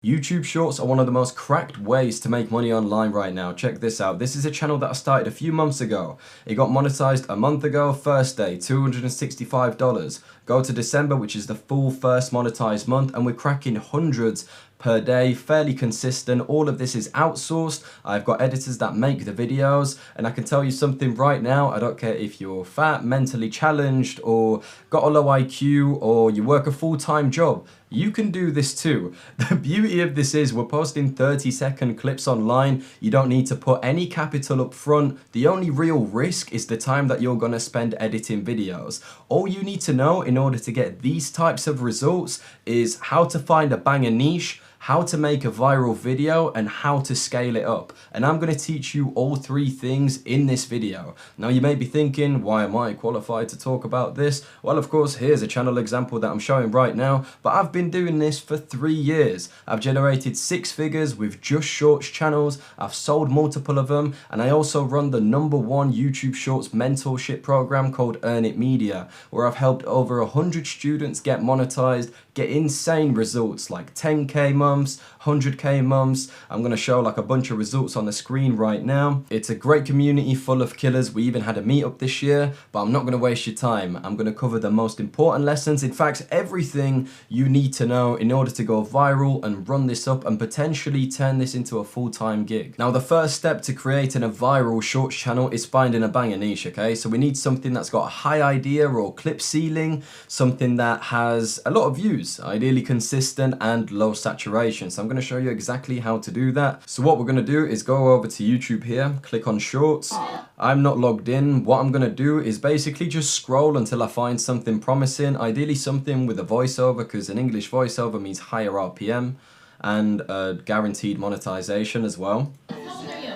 YouTube Shorts are one of the most cracked ways to make money online right now. Check this out. This is a channel that I started a few months ago. It got monetized a month ago, first day, $265. Go to December, which is the full first monetized month, and we're cracking hundreds per day, fairly consistent. All of this is outsourced. I've got editors that make the videos, and I can tell you something right now. I don't care if you're fat, mentally challenged, or got a low IQ, or you work a full-time job. You can do this too. The beauty of this is we're posting 30-second clips online. You don't need to put any capital up front. The only real risk is the time that you're gonna spend editing videos. All you need to know in order to get these types of results is how to find a banger niche, how to make a viral video, and how to scale it up. And I'm going to teach you all three things in this video. Now you may be thinking, why am I qualified to talk about this? Well, of course, here's a channel example that I'm showing right now, but I've been doing this for 3 years. I've generated 6 figures with just Shorts channels. I've sold multiple of them, and I also run the #1 YouTube Shorts mentorship program called Earn It Media, where I've helped over 100 students get monetized, get insane results like 10K months, 100K months. I'm going to show like a bunch of results on the screen right now. It's a great community full of killers. We even had a meetup this year, but I'm not going to waste your time. I'm going to cover the most important lessons. In fact, everything you need to know in order to go viral and run this up and potentially turn this into a full-time gig. Now, the first step to creating a viral Shorts channel is finding a banger niche, okay? So we need something that's got a high idea or clip ceiling, something that has a lot of views, ideally consistent and low saturation. So I'm going to show you exactly how to do that. So what we're going to do is go over to YouTube here, click on Shorts. I'm not logged in. What I'm going to do is basically just scroll until I find something promising, ideally something with a voiceover, because an English voiceover means higher RPM and guaranteed monetization as well.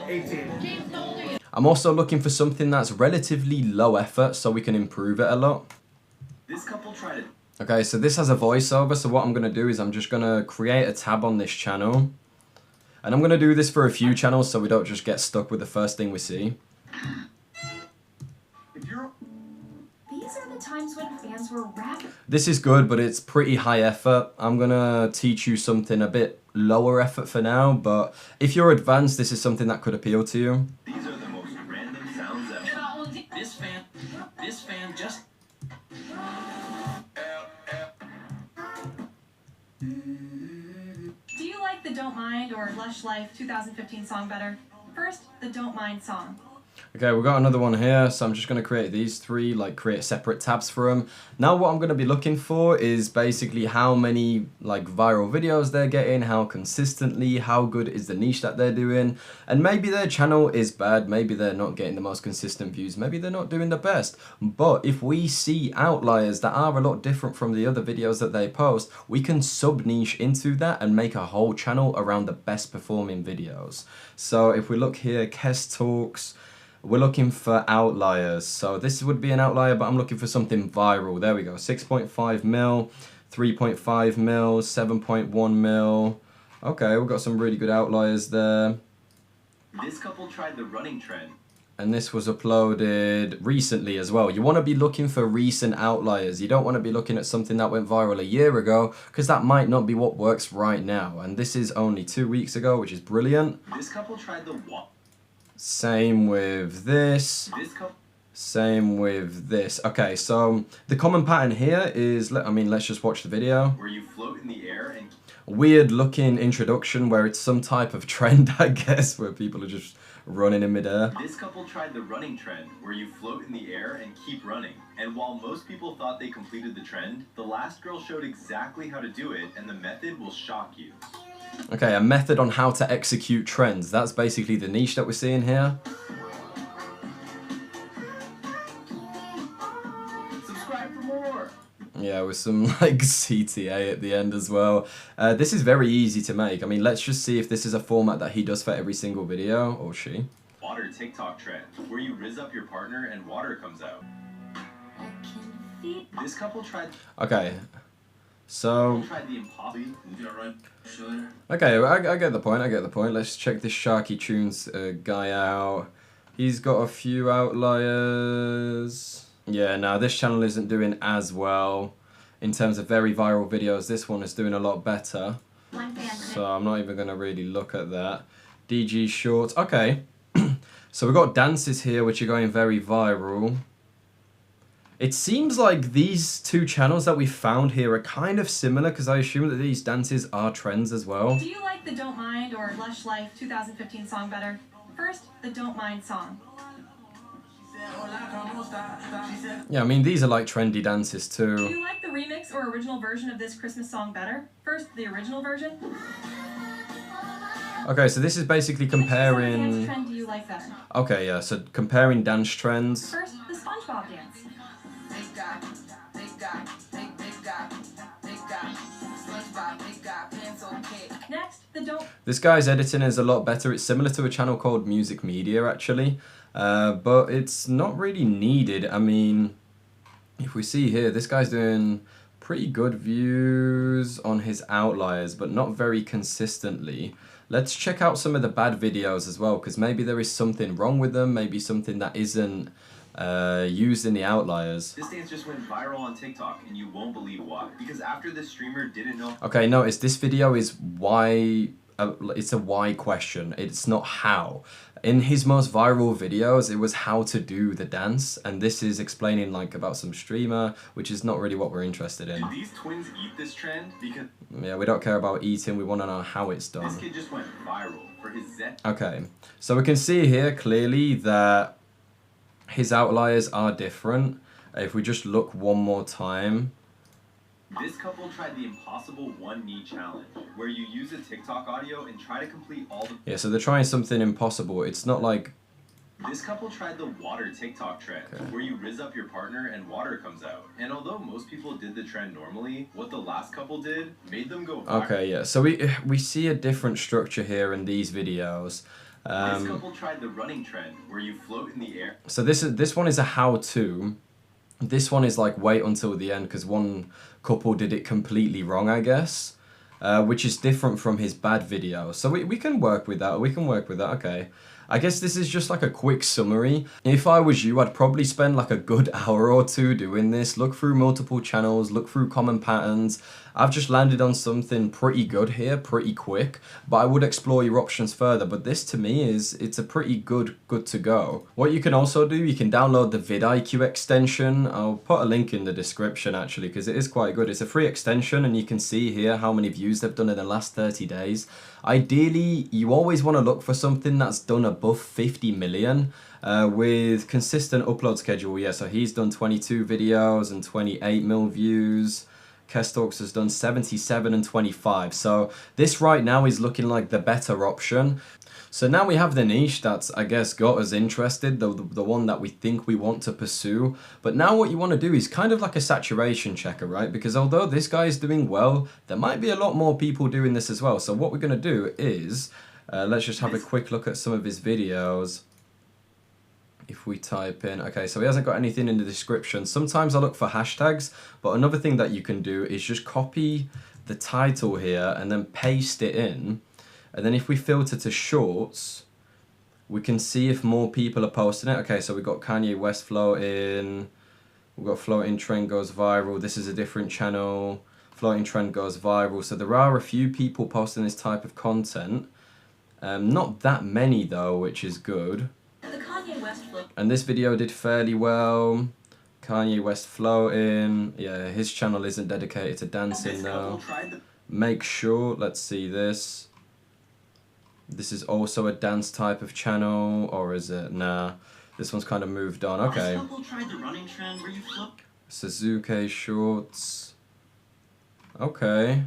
18. I'm also looking for something that's relatively low effort so we can improve it a lot. This couple tried it. Okay, so this has a voiceover, so what I'm going to do is I'm just going to create a tab on this channel. And I'm going to do this for a few channels so we don't just get stuck with the first thing we see. These are the times when fans were rapid. This is good, but it's pretty high effort. I'm going to teach you something a bit lower effort for now, but if you're advanced, this is something that could appeal to you. These are the most random sounds ever. This fan just... Do you like the Don't Mind or Lush Life 2015 song better? First, the Don't Mind song. Okay, we've got another one here, so I'm just going to create these three, like create separate tabs for them. Now what I'm going to be looking for is basically how many like viral videos they're getting, how consistently, how good is the niche that they're doing, and maybe their channel is bad, maybe they're not getting the most consistent views, maybe they're not doing the best. But if we see outliers that are a lot different from the other videos that they post, we can sub-niche into that and make a whole channel around the best performing videos. So if we look here, Kes Talks, we're looking for outliers. So this would be an outlier, but I'm looking for something viral. There we go. 6.5 mil, 3.5 mil, 7.1 mil. Okay, we've got some really good outliers there. This couple tried the running trend. And this was uploaded recently as well. You want to be looking for recent outliers. You don't want to be looking at something that went viral a year ago, because that might not be what works right now. And this is only 2 weeks ago, which is brilliant. This couple tried the what? Same with this. Same with this. Okay, so the common pattern here is, let's just watch the video. Where you float in the air and... Weird looking introduction where it's some type of trend, I guess, where people are just running in midair. This couple tried the running trend, where you float in the air and keep running. And while most people thought they completed the trend, the last girl showed exactly how to do it, and the method will shock you. Okay, a method on how to execute trends. That's basically the niche that we're seeing here. Subscribe for more! Yeah, with some like CTA at the end as well. This is very easy to make. I mean, let's just see if this is a format that he does for every single video, or she. Water TikTok trend, where you rizz up your partner and water comes out. This couple tried... Okay. So, okay, I get the point, Let's check this Sharky Tunes guy out. He's got a few outliers. Yeah, now this channel isn't doing as well in terms of very viral videos. This one is doing a lot better. One fan. So I'm not even going to really look at that. DG Shorts. Okay. So we've got dances here which are going very viral. It seems like these two channels that we found here are kind of similar because I assume that these dances are trends as well. Do you like the Don't Mind or Lush Life 2015 song better? First, the Don't Mind song. Yeah, I mean, these are like trendy dances Do too. you like the remix or original version of this Christmas song better? First, the original version. Okay, so this is basically Which dance comparing... trend do you like better? Okay, yeah, so comparing dance trends. First, the SpongeBob dance. Next, the Don't. This guy's editing is a lot better. It's similar to a channel called Music Media, actually. But it's not really needed. I mean, if we see here, this guy's doing pretty good views on his outliers, but not very consistently. Let's check out some of the bad videos as well, because maybe there is something wrong with them, maybe something that isn't used in the outliers. This dance just went viral on TikTok, and you won't believe why. Because after the streamer didn't know. Okay, notice this video is why, it's a why question, it's not how. In his most viral videos, it was how to do the dance, and this is explaining like about some streamer, which is not really what we're interested in. Did these twins eat this trend? Because Yeah, we don't care about eating, we want to know how it's this done. kid just went viral for his Zet. Okay, so we can see here clearly that his outliers are different. If we just look one more time. This couple tried the impossible one knee challenge, where you use a TikTok audio and try to complete all the... Yeah, so they're trying something impossible. It's not like... This couple tried the water TikTok trend, Okay. where you rizz up your partner and water comes out. And although most people did the trend normally, what the last couple did made them go viral. Okay, yeah, so we see a different structure here in these videos. This couple tried the running trend, where you float in the air. So this one is a how-to. This one is like wait until the end because one couple did it completely wrong, I guess, which is different from his bad video. So we can work with that. We can work with that. Okay. I guess this is just like a quick summary. If I was you, I'd probably spend like a good hour or two doing this. Look through multiple channels, look through common patterns. I've just landed on something pretty good here, pretty quick, but I would explore your options further. But this to me it's a pretty good to go. What you can also do, you can download the vidIQ extension. I'll put a link in the description actually, because it is quite good. It's a free extension and you can see here how many views they've done in the last 30 days. Ideally, you always want to look for something that's done above 50 million with consistent upload schedule. Yeah, so he's done 22 videos and 28 mil views. Kestalks has done 77 and 25. So this right now is looking like the better option. So now we have the niche that's, I guess, got us interested, the one that we think we want to pursue. But now what you want to do is kind of like a saturation checker, right? Because although this guy is doing well, there might be a lot more people doing this as well. So what we're going to do is, let's just have a quick look at some of his videos. If we type in, okay, so he hasn't got anything in the description. Sometimes I look for hashtags, but another thing that you can do is just copy the title here and then paste it in. And then if we filter to shorts, we can see if more people are posting it. Okay, so we've got Kanye West floating. We've got floating trend goes viral. This is a different channel. Floating trend goes viral. So there are a few people posting this type of content. Not that many though, which is good. The Kanye West float. And this video did fairly well. Kanye West floating. Yeah, his channel isn't dedicated to dancing though. Make sure, let's see this. This is also a dance type of channel, or is it? Nah, this one's kind of moved on. Okay. Suzuki Shorts. Okay.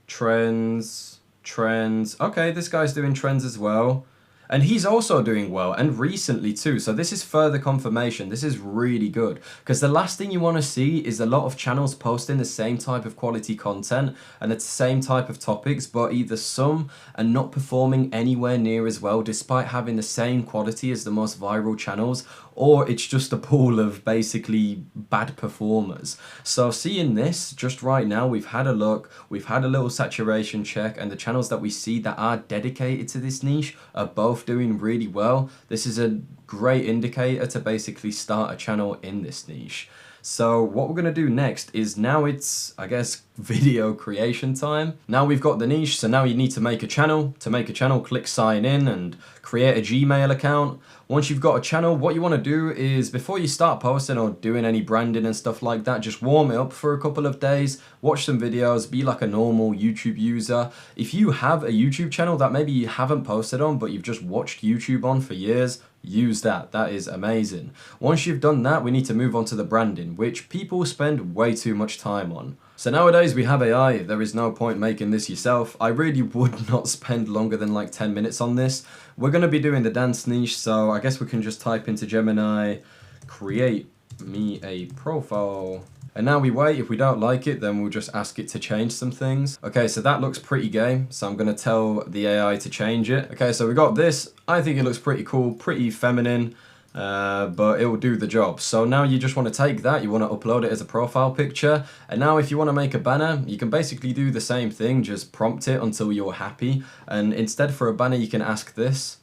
Trends. Okay, this guy's doing trends as well. And he's also doing well, and recently too. So this is further confirmation. This is really good. Because the last thing you want to see is a lot of channels posting the same type of quality content and the same type of topics, but either some are not performing anywhere near as well despite having the same quality as the most viral channels, or it's just a pool of basically bad performers. So seeing this just right now, we've had a look, we've had a little saturation check, and the channels that we see that are dedicated to this niche are both doing really well. This is a great indicator to basically start a channel in this niche. So what we're going to do next is, now it's, I guess, video creation time. Now we've got the niche, so now you need to make a channel. To make a channel, click sign in and create a Gmail account. Once you've got a channel, what you want to do is before you start posting or doing any branding and stuff like that, just warm it up for a couple of days, watch some videos, be like a normal YouTube user. If you have a YouTube channel that maybe you haven't posted on, but you've just watched YouTube on for years, use that. That is amazing. Once you've done that, we need to move on to the branding, which people spend way too much time on. So nowadays we have AI, there is no point making this yourself. I really would not spend longer than like 10 minutes on this. We're going to be doing the dance niche, so I guess we can just type into Gemini, create me a profile. And now we wait. If we don't like it, then we'll just ask it to change some things. Okay, so that looks pretty gay, so I'm going to tell the AI to change it. Okay, so we got this. I think it looks pretty cool, pretty feminine. But it will do the job. So now you just want to take that, you want to upload it as a profile picture, and now if you want to make a banner, you can basically do the same thing, just prompt it until you're happy, and instead for a banner you can ask this,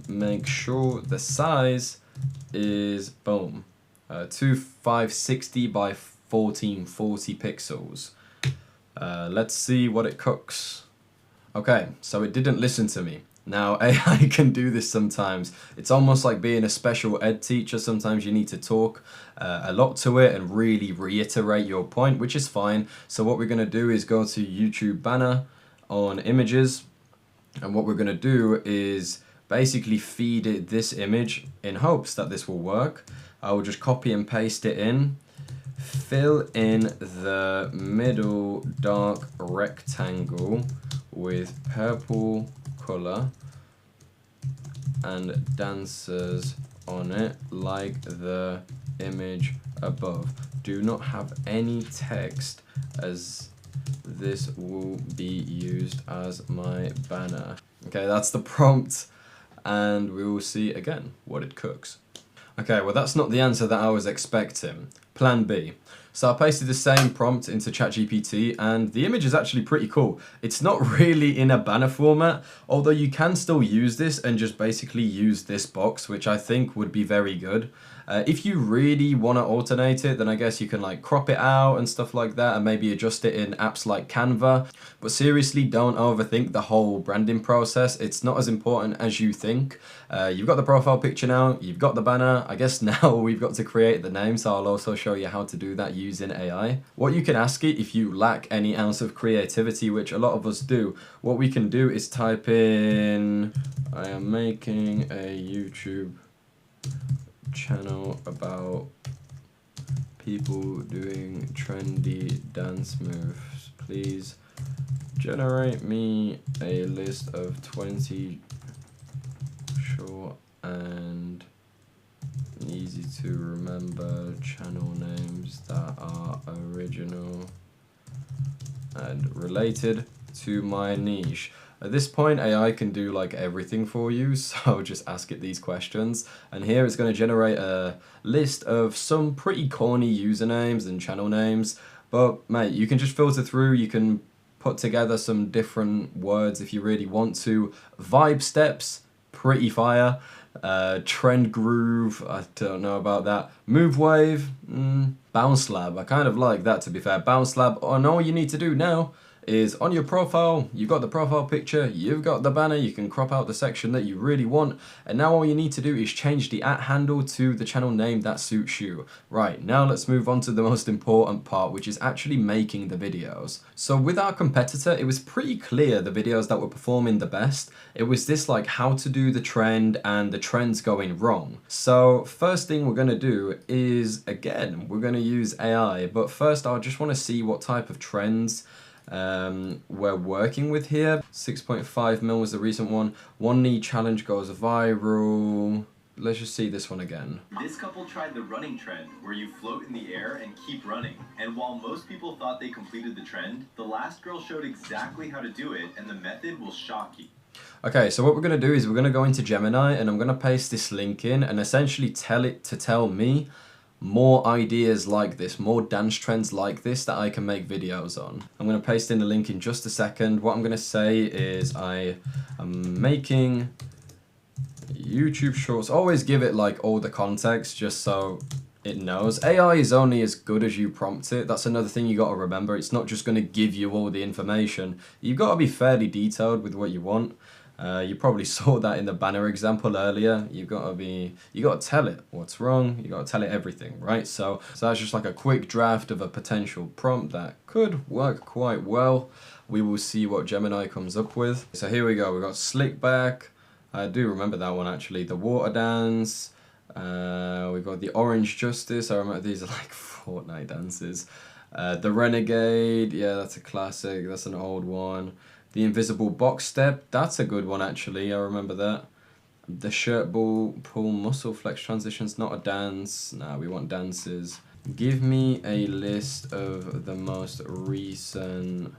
make sure the size is, boom, 2560 by 1440 pixels. Let's see what it cooks. Okay, so it didn't listen to me. Now, AI can do this sometimes. It's almost like being a special ed teacher. Sometimes you need to talk a lot to it and really reiterate your point, which is fine. So what we're going to do is go to YouTube banner on images. And what we're going to do is basically feed it this image in hopes that this will work. I will just copy and paste it in. Fill in the middle dark rectangle with purple color and dancers on it like the image above. Do not have any text as this will be used as my banner. Okay, that's the prompt, and we will see again what it cooks. Okay, well that's not the answer that I was expecting. Plan B. So I pasted the same prompt into ChatGPT and the image is actually pretty cool. It's not really in a banner format, although you can still use this and just basically use this box, which I think would be very good. If you really want to alternate it, then I guess you can like crop it out and stuff like that and maybe adjust it in apps like Canva. But seriously, don't overthink the whole branding process. It's not as important as you think. You've got the profile picture now, you've got the banner. I guess now we've got to create the name, so I'll also show you how to do that using AI. What you can ask it if you lack any ounce of creativity, which a lot of us do, what we can do is type in, I am making a YouTube channel about people doing trendy dance moves. Please generate me a list of 20 short and easy to remember channel names that are original and related to my niche. At this point, AI can do like everything for you, so just ask it these questions. And here it's going to generate a list of some pretty corny usernames and channel names. But mate, you can just filter through, you can put together some different words if you really want to. Vibe steps, pretty fire. Trend groove, I don't know about that. Move wave, bounce lab, I kind of like that to be fair. Bounce lab, and all you need to do now is on your profile, you've got the profile picture, you've got the banner, you can crop out the section that you really want, and now all you need to do is change the @handle to the channel name that suits you. Right, now let's move on to the most important part, which is actually making the videos. So with our competitor, it was pretty clear the videos that were performing the best. It was this like how to do the trend and the trends going wrong. So first thing we're gonna do is, again, we're gonna use AI, but first I just wanna see what type of trends we're working with here. 6.5 mil was the recent one. One knee challenge goes viral. Let's just see this one again. This couple tried the running trend, where you float in the air and keep running. And while most people thought they completed the trend, the last girl showed exactly how to do it, and the method will shock you. Okay, so what we're going to do is we're going to go into Gemini and I'm going to paste this link in and essentially tell it to tell me more ideas like this, more dance trends like this that I can make videos on. I'm going to paste in the link in just a second. What I'm going to say is I am making YouTube shorts. Always give it like all the context just so it knows. AI is only as good as you prompt it. That's another thing you got to remember. It's not just going to give you all the information. You've got to be fairly detailed with what you want. You probably saw that in the banner example earlier. You got to tell it what's wrong. You got to tell it everything, right? So that's just like a quick draft of a potential prompt that could work quite well. We will see what Gemini comes up with. So here we go. We got Slick Back. I do remember that one actually. The Water Dance. We've got the Orange Justice. I remember these are like Fortnite dances. The Renegade. Yeah, that's a classic. That's an old one. The Invisible Box Step. That's a good one actually. I remember that. The Shirt Ball Pull Muscle Flex Transitions. Not a dance. Nah, we want dances. Give me a list of the most recent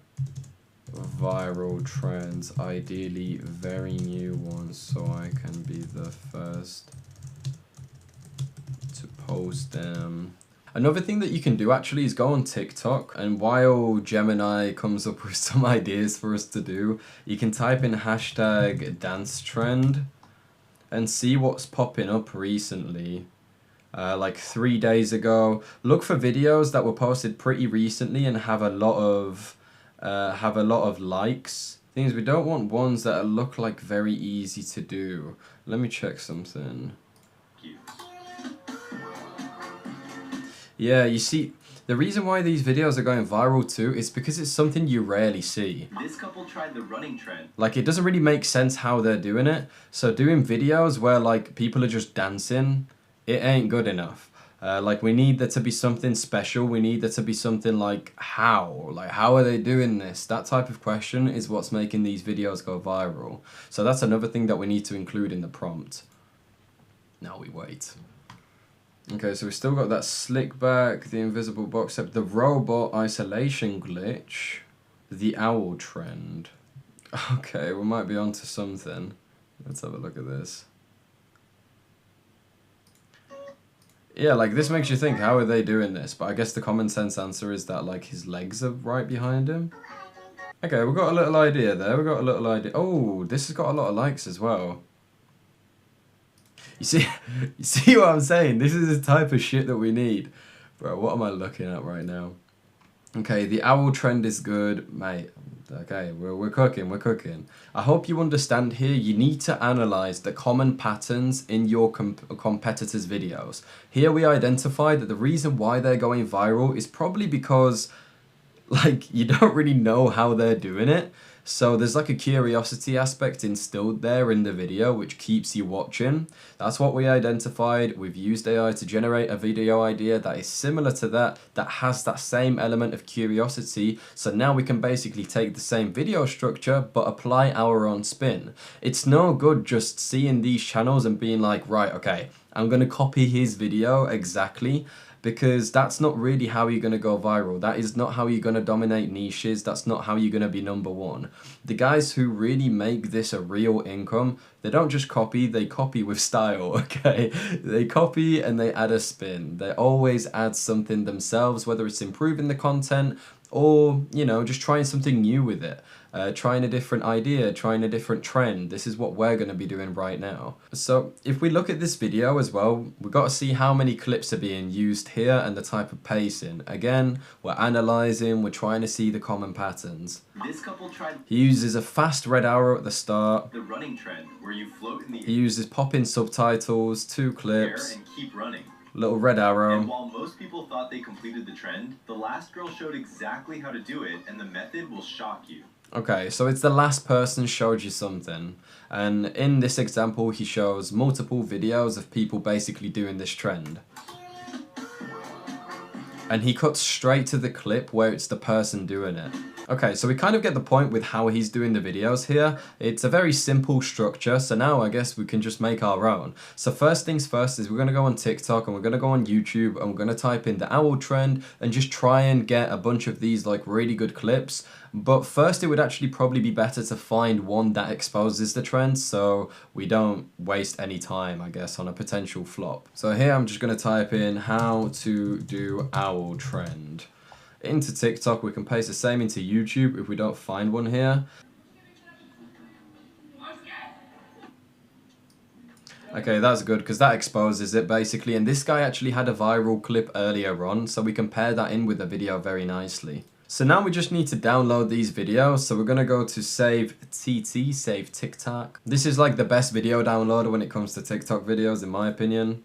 viral trends, ideally very new ones, so I can be the first to post them. Another thing that you can do actually is go on TikTok, and while Gemini comes up with some ideas for us to do, you can type in hashtag dance trend and see what's popping up recently. Like 3 days ago, look for videos that were posted pretty recently and have a lot of likes. Thing is, we don't want ones that look like very easy to do. Let me check something. Yeah, you see, the reason why these videos are going viral too is because it's something you rarely see. This couple tried the running trend. Like, it doesn't really make sense how they're doing it. So doing videos where like people are just dancing, it ain't good enough. Like, we need there to be something special. We need there to be something like how are they doing this? That type of question is what's making these videos go viral. So that's another thing that we need to include in the prompt. Now we wait. Okay, so we still got that Slick Back, the Invisible Box Step, the Robot Isolation Glitch, the Owl Trend. Okay, we might be onto something. Let's have a look at this. Yeah, like, this makes you think, how are they doing this? But I guess the common sense answer is that, like, his legs are right behind him. Okay, we've got a little idea there. We've got a little idea. Oh, this has got a lot of likes as well. You see what I'm saying? This is the type of shit that we need. Bro, what am I looking at right now? Okay, the owl trend is good, mate. Okay, we're cooking. I hope you understand here, you need to analyze the common patterns in your competitors' videos. Here we identify that the reason why they're going viral is probably because, like, you don't really know how they're doing it. So there's like a curiosity aspect instilled there in the video which keeps you watching. That's what we identified. We've used AI to generate a video idea that is similar to that has that same element of curiosity. So now we can basically take the same video structure but apply our own spin. It's no good just seeing these channels and being like, right, okay, I'm going to copy his video exactly. Because that's not really how you're going to go viral. That is not how you're going to dominate niches. That's not how you're going to be #1. The guys who really make this a real income, they don't just copy, they copy with style, okay? They copy and they add a spin. They always add something themselves, whether it's improving the content or, you know, just trying something new with it. Trying a different idea, trying a different trend. This is what we're going to be doing right now. So if we look at this video as well, we've got to see how many clips are being used here and the type of pacing. Again, we're analyzing, we're trying to see the common patterns. This couple tried. He uses a fast red arrow at the start. The running trend, where you float in the He uses pop-in subtitles, 2 clips. air and keep running. Little red arrow. And while most people thought they completed the trend, the last girl showed exactly how to do it, and the method will shock you. Okay, so it's the last person showed you something. And in this example, he shows multiple videos of people basically doing this trend. And he cuts straight to the clip where it's the person doing it. Okay, so we kind of get the point with how he's doing the videos here. It's a very simple structure, so now I guess we can just make our own. So first things first is we're going to go on TikTok and we're going to go on YouTube and we're going to type in the owl trend and just try and get a bunch of these like really good clips. But first it would actually probably be better to find one that exposes the trend so we don't waste any time, I guess, on a potential flop. So here I'm just going to type in how to do owl trend. Into TikTok, we can paste the same into YouTube if we don't find one here. Okay, that's good because that exposes it basically. And this guy actually had a viral clip earlier on, so we can pair that in with the video very nicely. So now we just need to download these videos. So we're going to go to Save TT, Save TikTok. This is like the best video downloader when it comes to TikTok videos in my opinion.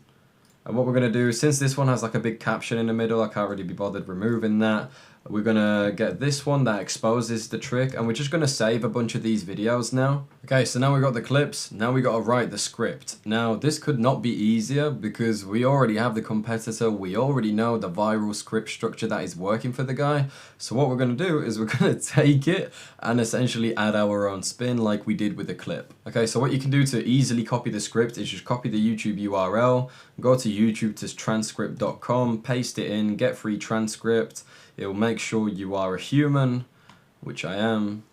And what we're going to do, since this one has like a big caption in the middle, I can't really be bothered removing that. We're going to get this one that exposes the trick, and we're just going to save a bunch of these videos now. Okay, so now we got the clips, now we got to write the script. Now, this could not be easier because we already have the competitor, we already know the viral script structure that is working for the guy. So what we're going to do is we're going to take it and essentially add our own spin like we did with the clip. Okay, so what you can do to easily copy the script is just copy the YouTube URL, go to YouTube to transcript.com, paste it in, get free transcript. It will make sure you are a human, which I am.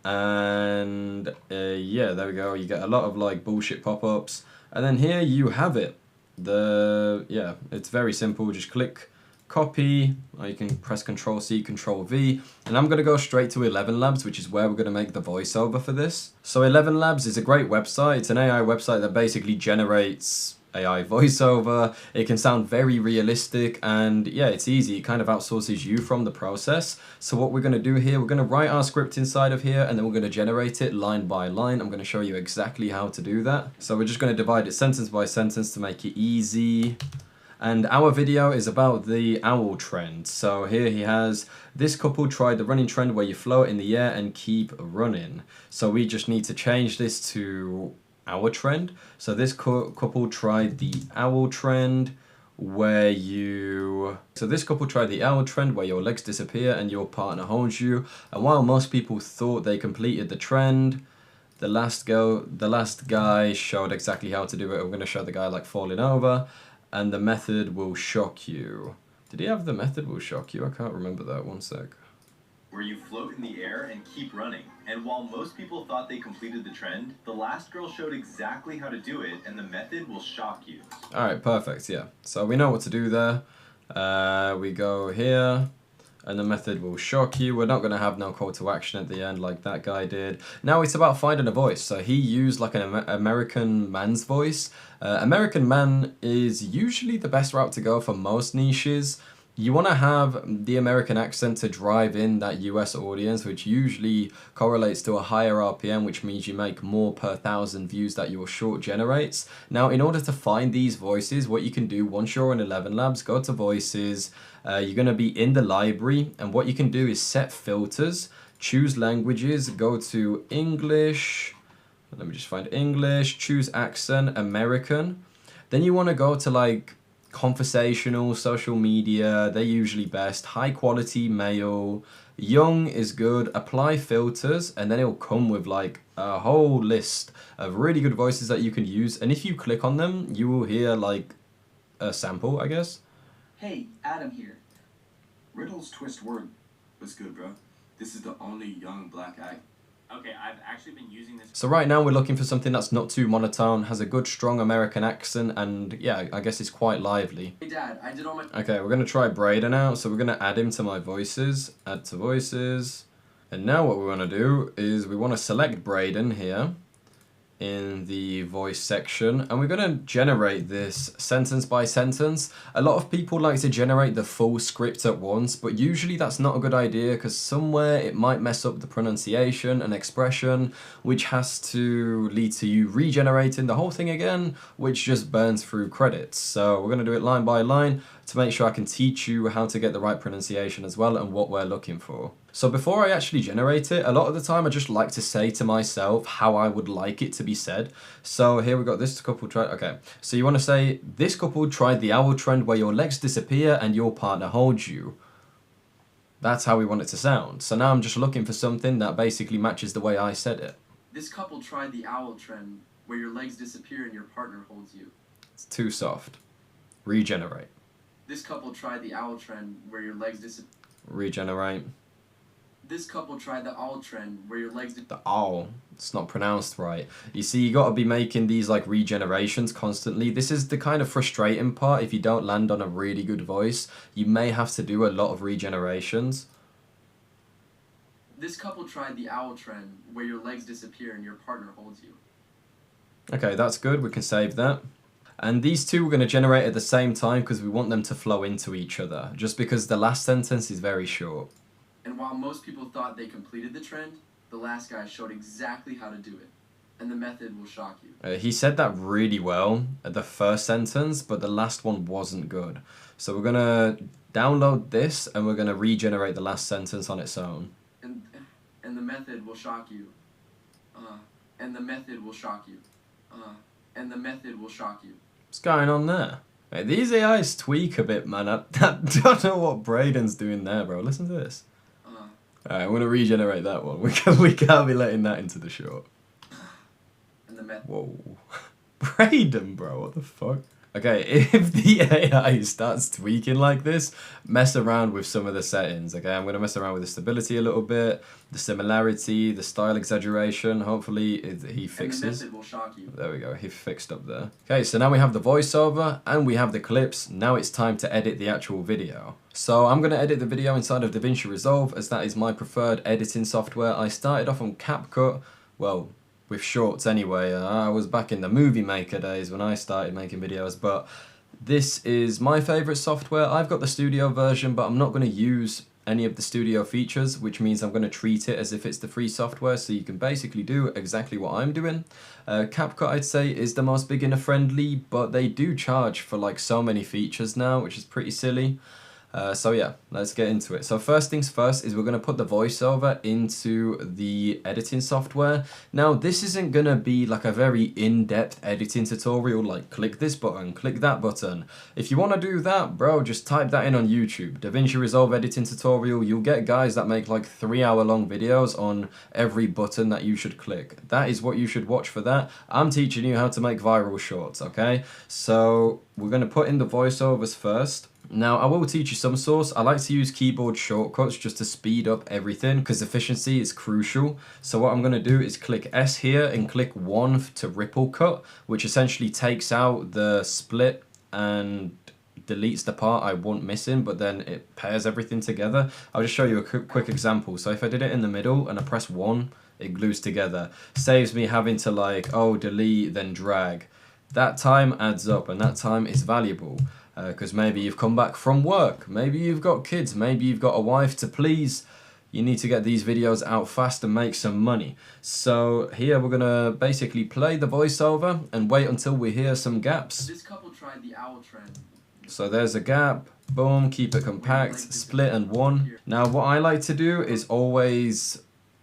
And yeah, there we go. You get a lot of like bullshit pop-ups. And then here you have it. Yeah, it's very simple. Just click copy, or you can press Ctrl-C, Ctrl-V. And I'm going to go straight to 11 Labs, which is where we're going to make the voiceover for this. So 11 Labs is a great website. It's an AI website that basically generates AI voiceover. It can sound very realistic, and yeah, it's easy. It kind of outsources you from the process. So what we're going to do here, we're going to write our script inside of here, and then we're going to generate it line by line. I'm going to show you exactly how to do that. So we're just going to divide it sentence by sentence to make it easy. And our video is about the owl trend. So here he has, this couple tried the running trend where you float in the air and keep running. So we just need to change this to owl trend. So this couple tried the owl trend where you... So this couple tried the owl trend where your legs disappear and your partner holds you. And while most people thought they completed the trend, the last guy showed exactly how to do it. I'm going to show the guy like falling over. And the method will shock you. Did he have the method will shock you? I can't remember that. One sec. Where you float in the air and keep running. And while most people thought they completed the trend, the last girl showed exactly how to do it, and the method will shock you. Alright, perfect, yeah. So we know what to do there. We go here, and the method will shock you. We're not going to have no call to action at the end like that guy did. Now it's about finding a voice. So he used like an American man's voice. American man is usually the best route to go for most niches. You want to have the American accent to drive in that US audience, which usually correlates to a higher RPM, which means you make more per 1,000 views that your short generates. Now, in order to find these voices, what you can do once you're in 11 Labs, go to voices. You're going to be in the library, and what you can do is set filters, choose languages, go to English. Let me just find English, choose accent, American. Then you want to go to like conversational, social media, they're usually best, high quality male, young is good, apply filters, and then it'll come with like a whole list of really good voices that you can use. And if you click on them, you will hear like a sample, I guess. Hey, Adam here. Riddle's twist word. What's good, bro? This is the only young black act. Okay, I've actually been using this. So right now we're looking for something that's not too monotone, has a good strong American accent, and yeah, I guess it's quite lively. Hey Dad, I did all my... Okay, we're going to try Braden out, so we're going to add him to my voices, add to voices, and now what we want to do is we want to select Braden here in the voice section, and we're going to generate this sentence by sentence. A lot of people like to generate the full script at once, but usually that's not a good idea because somewhere it might mess up the pronunciation and expression, which has to lead to you regenerating the whole thing again, which just burns through credits. So we're going to do it line by line to make sure I can teach you how to get the right pronunciation as well and what we're looking for. So before I actually generate it, a lot of the time I just like to say to myself how I would like it to be said. So here we got this couple tried, okay. So you want to say, this couple tried the owl trend where your legs disappear and your partner holds you. That's how we want it to sound. So now I'm just looking for something that basically matches the way I said it. This couple tried the owl trend where your legs disappear and your partner holds you. It's too soft. Regenerate. This couple tried the owl trend where your legs disappear. Regenerate. This couple tried the owl trend where your legs... The owl. It's not pronounced right. You see, you got to be making these like regenerations constantly. This is the kind of frustrating part. If you don't land on a really good voice, you may have to do a lot of regenerations. This couple tried the owl trend where your legs disappear and your partner holds you. Okay, that's good. We can save that. And these two we're going to generate at the same time because we want them to flow into each other. Just because the last sentence is very short. And while most people thought they completed the trend, the last guy showed exactly how to do it. And the method will shock you. He said that really well at the first sentence, but the last one wasn't good. So we're going to download this and we're going to regenerate the last sentence on its own. And the method will shock you. And the method will shock you. And the method will shock you. What's going on there? Hey, these AIs tweak a bit, man. I don't know what Braden's doing there, bro. Listen to this. Alright, I'm going to regenerate that one. We can't be letting that into the short. And the method. Whoa. Braden, bro, what the fuck? Okay, if the AI starts tweaking like this, mess around with some of the settings, okay? I'm going to mess around with the stability a little bit, the similarity, the style exaggeration. Hopefully he fixes. And the method will shock you. There we go, he fixed up there. Okay, so now we have the voiceover and we have the clips. Now it's time to edit the actual video. So I'm going to edit the video inside of DaVinci Resolve as that is my preferred editing software. I started off on CapCut, well, with shorts anyway. I was back in the Movie Maker days when I started making videos, but this is my favourite software. I've got the studio version, but I'm not going to use any of the studio features, which means I'm going to treat it as if it's the free software, so you can basically do exactly what I'm doing. CapCut, I'd say, is the most beginner friendly, but they do charge for like so many features now, which is pretty silly. So yeah, let's get into it. So first things first is we're going to put the voiceover into the editing software. Now this isn't going to be like a very in-depth editing tutorial like click this button, click that button. If you want to do that, bro, just type that in on YouTube. DaVinci Resolve editing tutorial. You'll get guys that make like 3-hour-long videos on every button that you should click. That is what you should watch for that. I'm teaching you how to make viral shorts, okay? So we're going to put in the voiceovers first. Now, I will teach you some source. I like to use keyboard shortcuts just to speed up everything because efficiency is crucial. So what I'm going to do is click S here and click 1 to ripple cut, which essentially takes out the split and deletes the part I want missing, but then it pairs everything together. I'll just show you a quick example. So if I did it in the middle and I press 1, it glues together. Saves me having to like, oh, delete, then drag. That time adds up and that time is valuable. Because maybe you've come back from work, maybe you've got kids, maybe you've got a wife to please. You need to get these videos out fast and make some money. So here we're going to basically play the voiceover and wait until we hear some gaps. This couple tried the owl trend. So there's a gap, boom, keep it compact, split and 1. Now what I like to do is always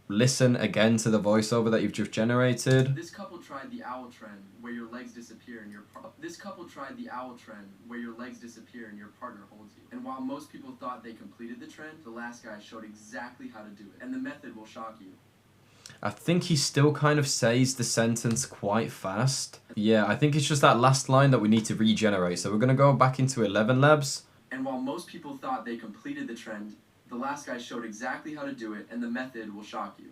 listen again to the voiceover that you've just generated. This couple tried the owl trend where your legs disappear and your partner holds you. And while most people thought they completed the trend, the last guy showed exactly how to do it. And the method will shock you. I think he still kind of says the sentence quite fast. Yeah, I think it's just that last line that we need to regenerate. So we're going to go back into 11 Labs. And while most people thought they completed the trend, the last guy showed exactly how to do it, and the method will shock you.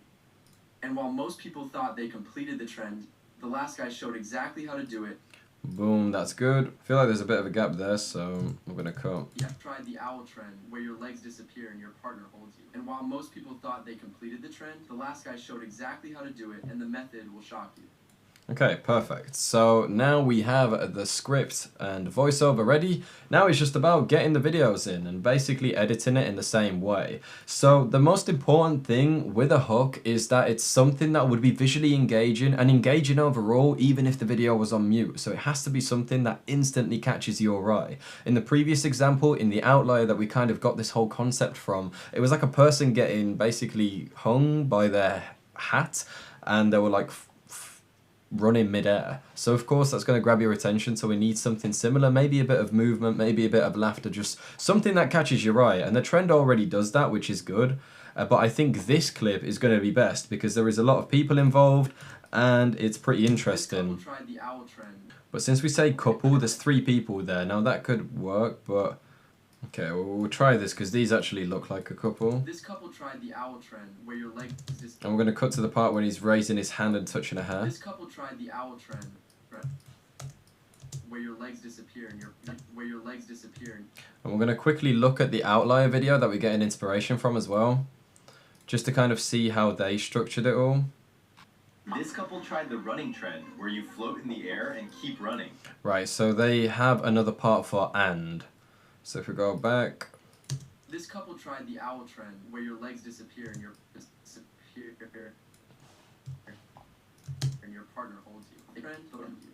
And while most people thought they completed the trend, the last guy showed exactly how to do it. Boom, that's good. I feel like there's a bit of a gap there, so we're going to cut. You have tried the owl trend, where your legs disappear and your partner holds you. And while most people thought they completed the trend, the last guy showed exactly how to do it, and the method will shock you. Okay, perfect. So now we have the script and voiceover ready. Now it's just about getting the videos in and basically editing it in the same way. So the most important thing with a hook is that it's something that would be visually engaging and engaging overall even if the video was on mute. So it has to be something that instantly catches your eye. In the previous example, in the outlier that we kind of got this whole concept from, it was like a person getting basically hung by their hat and they were like running midair. So of course that's going to grab your attention, so we need something similar, maybe a bit of movement, maybe a bit of laughter, just something that catches your eye. And the trend already does that, which is good, but I think this clip is going to be best because there is a lot of people involved and it's pretty interesting. Tried the owl trend. But since we say couple, there's 3 people there. Now that could work, but okay, we'll try this because these actually look like a couple. This couple tried the owl trend, where your legs and we're going to cut to the part when he's raising his hand and touching a hair. This couple tried the owl trend, where your legs disappear and And we're going to quickly look at the outlier video that we get an inspiration from as well, just to kind of see how they structured it all. This couple tried the running trend, where you float in the air and keep running. Right, so they have another part for and. So if we go back, This couple tried the owl trend, where your legs disappear and your partner holds you. The trend holds you.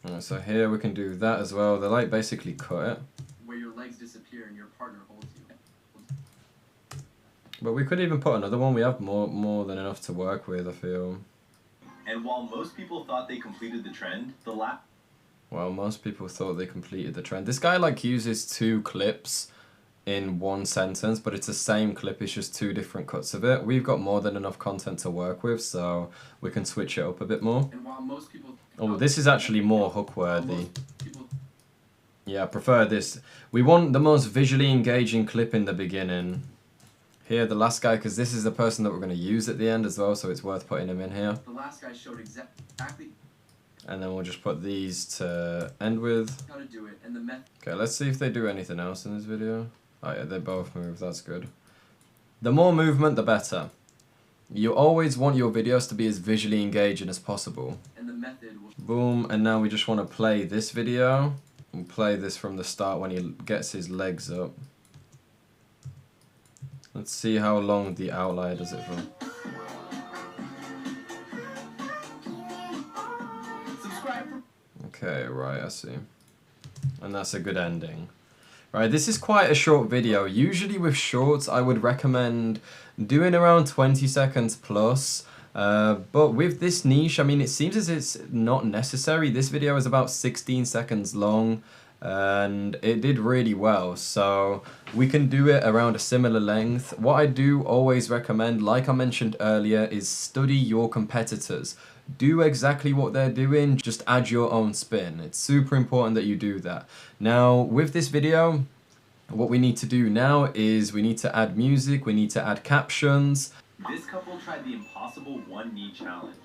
alright, so here we can do that as well. They like basically cut it. Where your legs disappear and your partner holds you. But we could even put another one. We have more than enough to work with, I feel. And while most people thought they completed the trend, Well, most people thought they completed the trend. This guy like uses 2 clips in one sentence, but it's the same clip, it's just 2 different cuts of it. We've got more than enough content to work with, so we can switch it up a bit more. And while most people Oh, this is actually more hook worthy. Yeah, I prefer this. We want the most visually engaging clip in the beginning. Here, the last guy, because this is the person that we're going to use at the end as well, so it's worth putting him in here. The last guy showed exactly And then we'll just put these to end with. how to do it and the method. Okay, let's see if they do anything else in this video. Oh yeah, they both move, that's good. The more movement, the better. You always want your videos to be as visually engaging as possible. And the method will Boom, and now we just want to play this video. We'll play this from the start when he gets his legs up. Let's see how long the outlier does it for. subscribe. Okay, right, I see. And that's a good ending. Right, this is quite a short video. Usually with shorts, I would recommend doing around 20 seconds plus. But with this niche, I mean, it seems as it's not necessary. This video is about 16 seconds long, and it did really well. So we can do it around a similar length. What I do always recommend, like I mentioned earlier, is study your competitors. Do exactly what they're doing, just add your own spin. It's super important that you do that. Now, with this video, what we need to do now is we need to add music, we need to add captions. this couple tried the impossible one-knee challenge.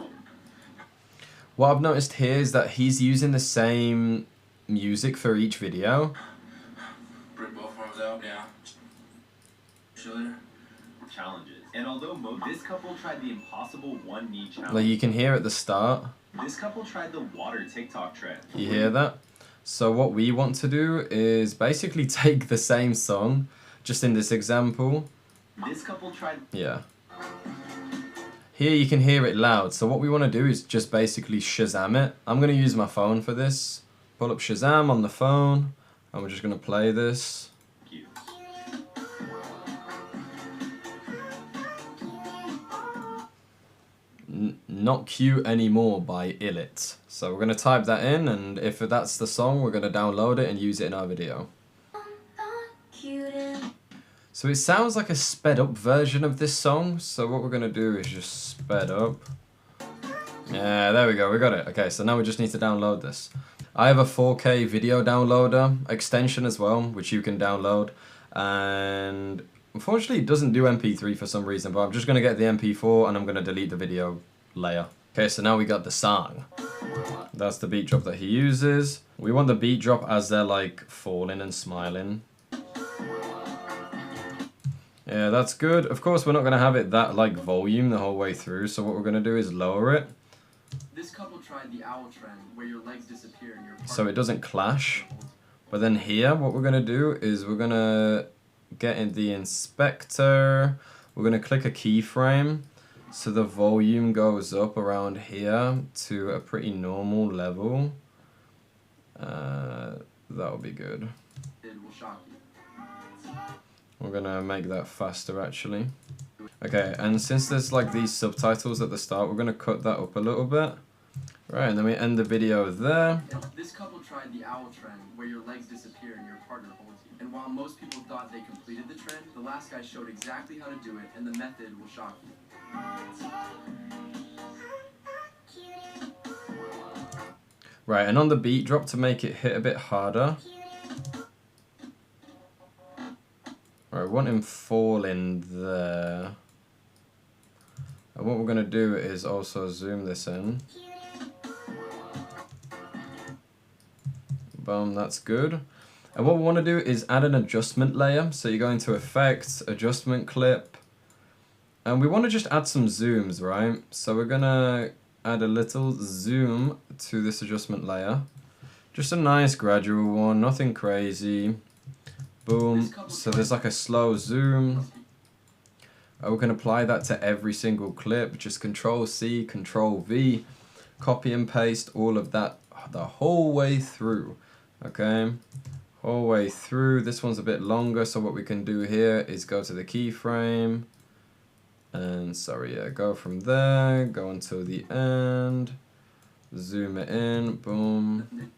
What I've noticed here is that he's using the same music for each video. Bring both arms out, yeah. Shoulder. Challenges. And although this couple tried the impossible one-knee challenge. Like you can hear at the start. This couple tried the water TikTok trend. You hear that? So what we want to do is basically take the same song, just in this example. This couple tried. Yeah. Here you can hear it loud. So what we want to do is just basically Shazam it. I'm going to use my phone for this. Pull up Shazam on the phone. And we're just going to play this. Not cute anymore by Illit. So we're going to type that in, and if that's the song, we're going to download it and use it in our video. So it sounds like a sped up version of this song, so what we're going to do is just sped up. Yeah, there we go, we got it. Okay, so now we just need to download this. I have a 4K video downloader extension as well, which you can download. And unfortunately it doesn't do MP3 for some reason, but I'm just going to get the MP4 and I'm going to delete the video layer. Okay, so now we got the song. That's the beat drop that he uses. We want the beat drop as they're like falling and smiling. Yeah, that's good. Of course, we're not going to have it that like volume the whole way through, so what we're going to do is lower it. This couple tried the owl trend, where your legs disappear and your partner So it doesn't clash. But then here, what we're going to do is we're going to get in the inspector. We're going to click a keyframe. So the volume goes up around here to a pretty normal level. That'll be good. It will shock you. We're going to make that faster actually. Okay, and since there's like these subtitles at the start, we're going to cut that up a little bit. Right, and then we end the video there. This couple tried the owl trend, where your legs disappear and your partner holds you. And while most people thought they completed the trend, the last guy showed exactly how to do it, and the method will shock you. Right, and on the beat drop to make it hit a bit harder. Right, we want him falling there. And what we're going to do is also zoom this in. Boom, that's good. And what we want to do is add an adjustment layer. So you go into Effects, Adjustment Clip. And we want to just add some zooms, right? So we're gonna add a little zoom to this adjustment layer. Just a nice gradual one, nothing crazy. Boom. So there's like a slow zoom. We can apply that to every single clip. Just Control C, Control V, copy and paste all of that the whole way through. Okay, whole way through. This one's a bit longer, so what we can do here is go to the keyframe. And sorry, yeah, go from there, go until the end, zoom it in, boom.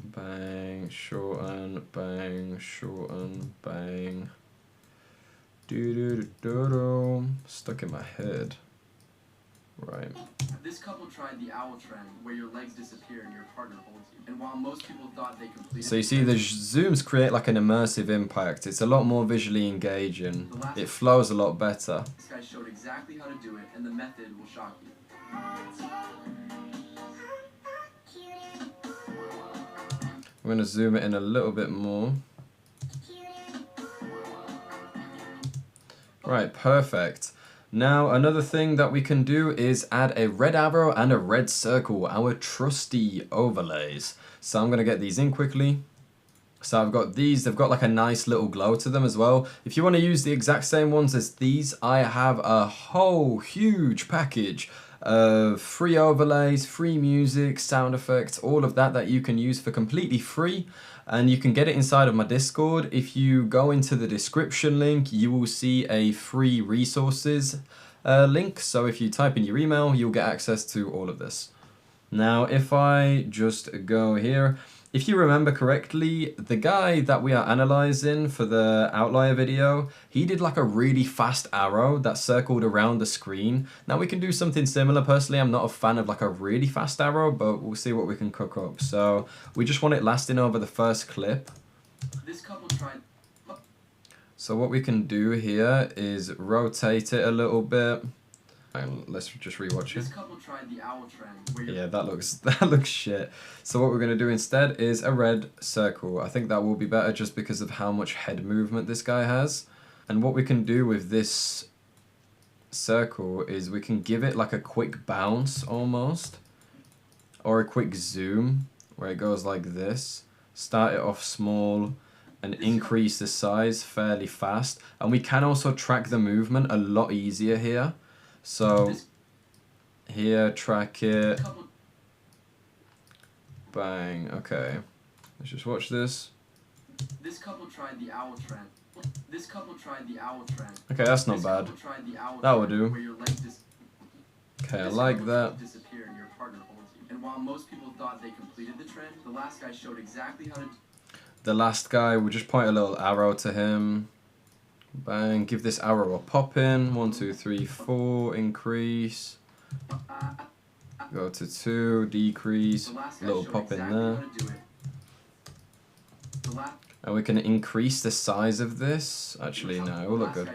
Bang, shorten, bang, shorten, bang. Do. Stuck in my head. Right. This couple tried the owl trend, where your legs disappear and your partner holds you. And while most people thought they completed... So you see the zooms create like an immersive impact. It's a lot more visually engaging. It flows a lot better. This guy showed exactly how to do it, and the method will shock you. I'm going to zoom it in a little bit more. Right, perfect. Now another thing that we can do is add a red arrow and a red circle, our trusty overlays. So I'm going to get these in quickly. So I've got these, they've got like a nice little glow to them as well. If you want to use the exact same ones as these, I have a whole huge package of free overlays, free music, sound effects, all of that you can use for completely free. And you can get it inside of my Discord. If you go into the description link, you will see a free resources link. So if you type in your email, you'll get access to all of this. Now, if I just go here, if you remember correctly, the guy that we are analyzing for the outlier video, he did like a really fast arrow that circled around the screen. Now we can do something similar. Personally, I'm not a fan of like a really fast arrow, but we'll see what we can cook up. So we just want it lasting over the first clip. This couple tried... So what we can do here is rotate it a little bit. And let's just rewatch it. This couple tried the owl trend, where Yeah, that looks shit. So what we're going to do instead is a red circle. I think that will be better just because of how much head movement this guy has. And what we can do with this circle is we can give it like a quick bounce almost. Or a quick zoom where it goes like this. Start it off small and increase the size fairly fast. And we can also track the movement a lot easier here. So here, track it. Bang. Okay. Let's just watch this. This couple tried the owl trend. This couple tried the owl trend. Okay, that's not bad. That will do. Okay, I like that. Disappear and your partner holds you. And while most people thought they completed the trend, the last guy showed exactly how to... The last guy, we'll just point a little arrow to him. Bang, give this arrow a pop in. 1, 2, 3, 4, increase. Go to 2, decrease. Little pop in there. And we can increase the size of this. Actually, no, it will look good.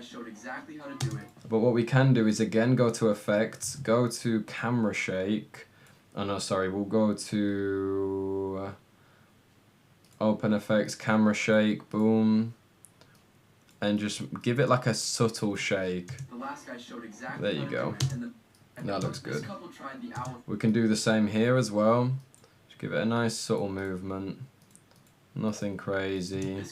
But what we can do is again go to effects, go to camera shake. Oh no, sorry, we'll go to open effects, camera shake, boom. And just give it like a subtle shake. There you go. That looks good. We can do the same here as well. Just give it a nice subtle movement. Nothing crazy.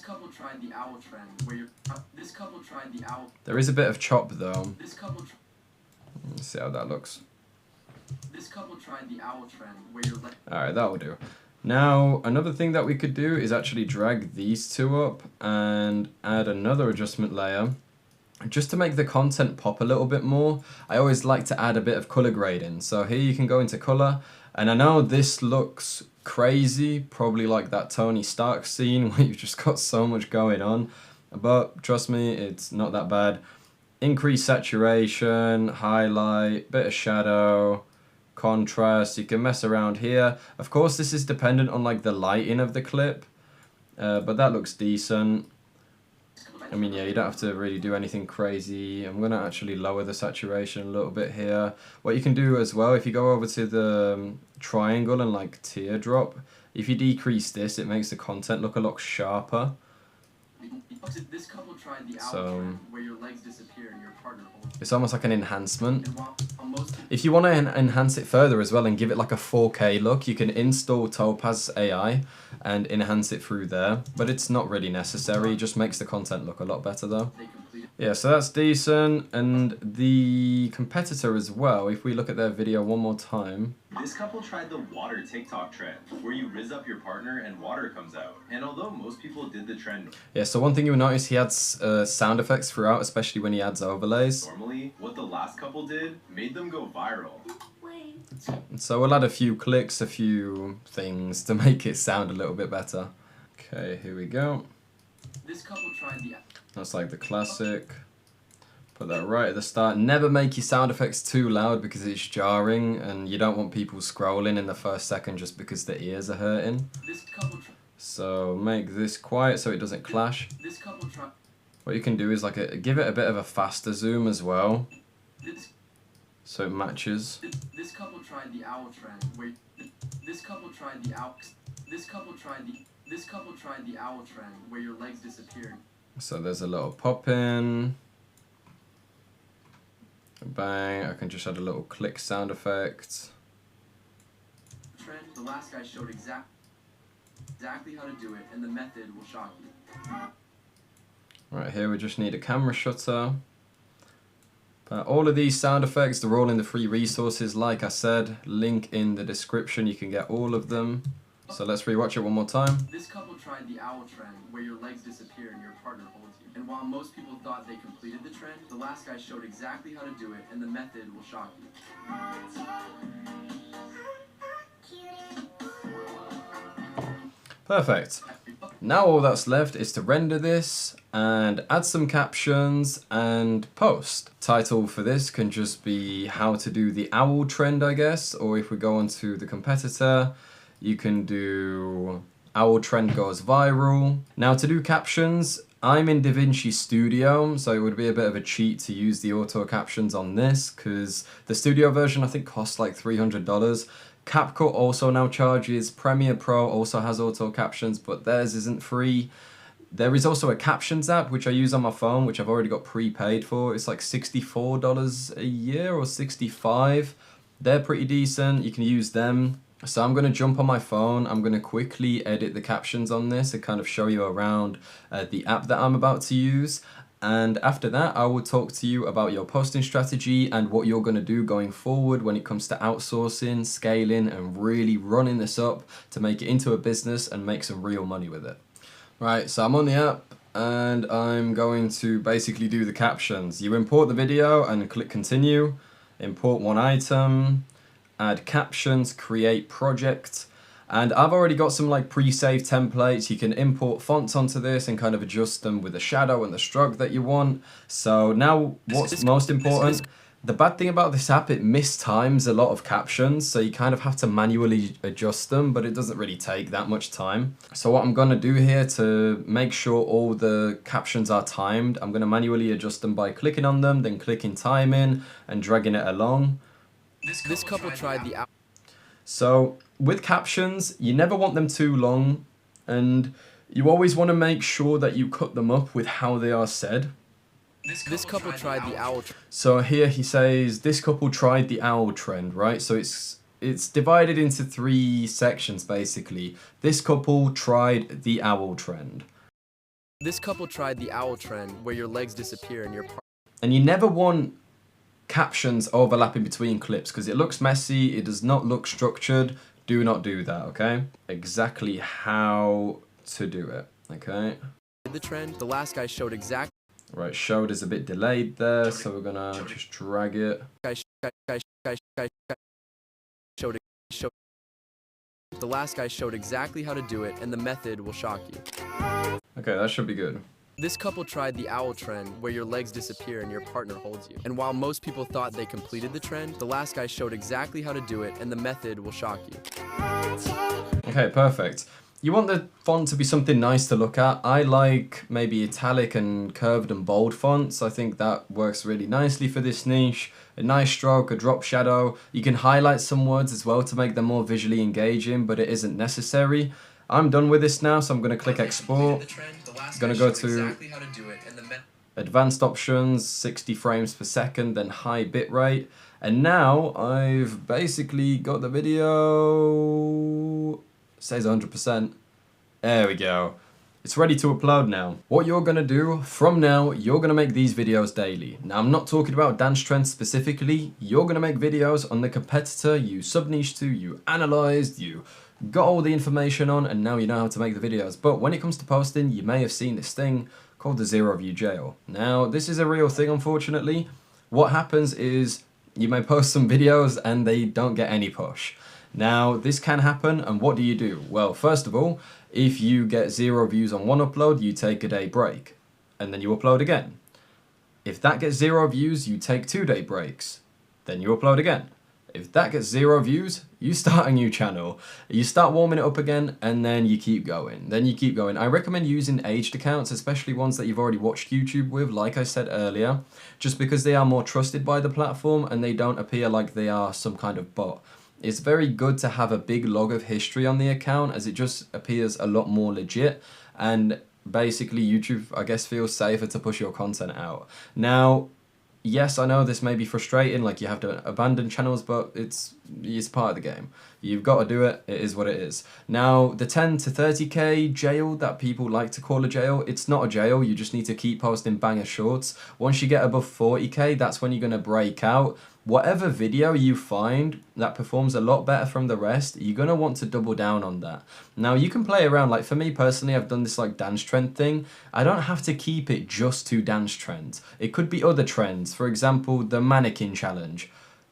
There is a bit of chop though. Let's see how that looks. Alright, that will do. Now, another thing that we could do is actually drag these two up and add another adjustment layer just to make the content pop a little bit more. I always like to add a bit of color grading. So here you can go into color, and I know this looks crazy, probably like that Tony Stark scene where you've just got so much going on, but trust me, it's not that bad. Increase saturation, highlight, bit of shadow, contrast. You can mess around here. Of course, this is dependent on like the lighting of the clip, but that looks decent. I mean, yeah, you don't have to really do anything crazy. I'm gonna actually lower the saturation a little bit here. What you can do as well, if you go over to the triangle and like teardrop, if you decrease this, it makes the content look a lot sharper. This couple tried the owl So- trend, where your legs disappear and your partner holds you. It's almost like an enhancement. And while most people If you want to enhance it further as well and give it like a 4K look, you can install Topaz AI and enhance it through there. But it's not really necessary. It just makes the content look a lot better though. they completed Yeah, so that's decent. And the competitor as well, if we look at their video one more time. This couple tried the water TikTok trend, where you rizz up your partner and water comes out. And although most people did the trend Yeah, so one thing you'll notice, he adds sound effects throughout, especially when he adds overlays. normally, what the last couple did made them go viral. So we'll add a few clicks, a few things to make it sound a little bit better. Okay, here we go. this couple tried the That's like the classic. Put that right at the start. Never make your sound effects too loud because it's jarring and you don't want people scrolling in the first second just because their ears are hurting. this couple tri- So make this quiet so it doesn't clash. this couple tried What you can do is like give it a bit of a faster zoom as well this so it matches. This couple tried the owl trend where this couple tried the owl this couple tried the owl trend where your legs disappeared. So there's a little pop in. Bang, I can just add a little click sound effect. Trend, the last guy showed exactly how to do it, and the method will shock you. Right here we just need a camera shutter. But all of these sound effects, they're all in the free resources. Like I said, link in the description, you can get all of them. So let's rewatch it one more time. This couple tried the owl trend where your legs disappear and your partner holds you. And while most people thought they completed the trend, the last guy showed exactly how to do it, and the method will shock you. Perfect. Now all that's left is to render this and add some captions and post. Title for this can just be how to do the owl trend, I guess, or if we go on to the competitor, you can do owl trend goes viral. Now to do captions, I'm in DaVinci Studio, so it would be a bit of a cheat to use the auto captions on this because the studio version I think costs like $300. CapCut also now charges, Premiere Pro also has auto captions, but theirs isn't free. There is also a captions app which I use on my phone, which I've already got prepaid for. It's like $64 a year or $65. They're pretty decent, you can use them. So I'm going to jump on my phone, I'm going to quickly edit the captions on this and kind of show you around the app that I'm about to use. And after that, I will talk to you about your posting strategy and what you're going to do going forward when it comes to outsourcing, scaling, and really running this up to make it into a business and make some real money with it. Right, so I'm on the app and I'm going to basically do the captions. You import the video and click continue, import one item, add captions, create project. And I've already got some like pre-saved templates. You can import fonts onto this and kind of adjust them with the shadow and the stroke that you want. So now what's most important, the bad thing about this app, it mistimes a lot of captions. So you kind of have to manually adjust them, but it doesn't really take that much time. So what I'm gonna do here to make sure all the captions are timed, I'm gonna manually adjust them by clicking on them, then clicking timing and dragging it along. This couple tried the owl. So with captions, you never want them too long and you always want to make sure that you cut them up with how they are said. This couple tried the owl trend. So here he says, this couple tried the owl trend, right? So it's divided into 3 sections basically. This couple tried the owl trend. This couple tried the owl trend where your legs disappear and your partner. And you never want captions overlapping between clips because it looks messy, it does not look structured. Do not do that, okay? Exactly how to do it, okay? The trend, the last guy showed exactly. Right, showed is a bit delayed there, so we're gonna just drag it. The last guy showed exactly how to do it, and the method will shock you. Okay, that should be good. This couple tried the owl trend, where your legs disappear and your partner holds you. And while most people thought they completed the trend, the last guy showed exactly how to do it, and the method will shock you. Okay, perfect. You want the font to be something nice to look at. I like maybe italic and curved and bold fonts. I think that works really nicely for this niche. A nice stroke, a drop shadow. You can highlight some words as well to make them more visually engaging, but it isn't necessary. I'm done with this now, so I'm going to click export. Going to go to advanced options, 60 frames per second, then high bitrate. And now I've basically got the video, says 100%. There we go. It's ready to upload now. What you're going to do from now, you're going to make these videos daily. Now, I'm not talking about dance trends specifically. You're going to make videos on the competitor you sub-niche to, you analyzed, you got all the information on, and now you know how to make the videos. But when it comes to posting, you may have seen this thing called the zero view jail. Now, this is a real thing, unfortunately. What happens is you may post some videos and they don't get any push. Now, this can happen, and what do you do? Well, first of all, if you get 0 views on one upload, you take a day break, and then you upload again. If that gets 0 views, you take 2-day breaks, then you upload again. If that gets 0 views, you start a new channel. You start warming it up again, and then you keep going. Then you keep going. I recommend using aged accounts, especially ones that you've already watched YouTube with, like I said earlier, just because they are more trusted by the platform and they don't appear like they are some kind of bot. It's very good to have a big log of history on the account, as it just appears a lot more legit, and basically YouTube, I guess, feels safer to push your content out. Now, yes, I know this may be frustrating, like you have to abandon channels, but it's part of the game. You've got to do it, it is what it is. Now, the 10 to 30k jail that people like to call a jail, it's not a jail, you just need to keep posting banger shorts. Once you get above 40k, that's when you're going to break out. Whatever video you find that performs a lot better from the rest, you're going to want to double down on that. Now, you can play around, like for me personally, I've done this like dance trend thing. I don't have to keep it just to dance trends. It could be other trends. For example, the mannequin challenge.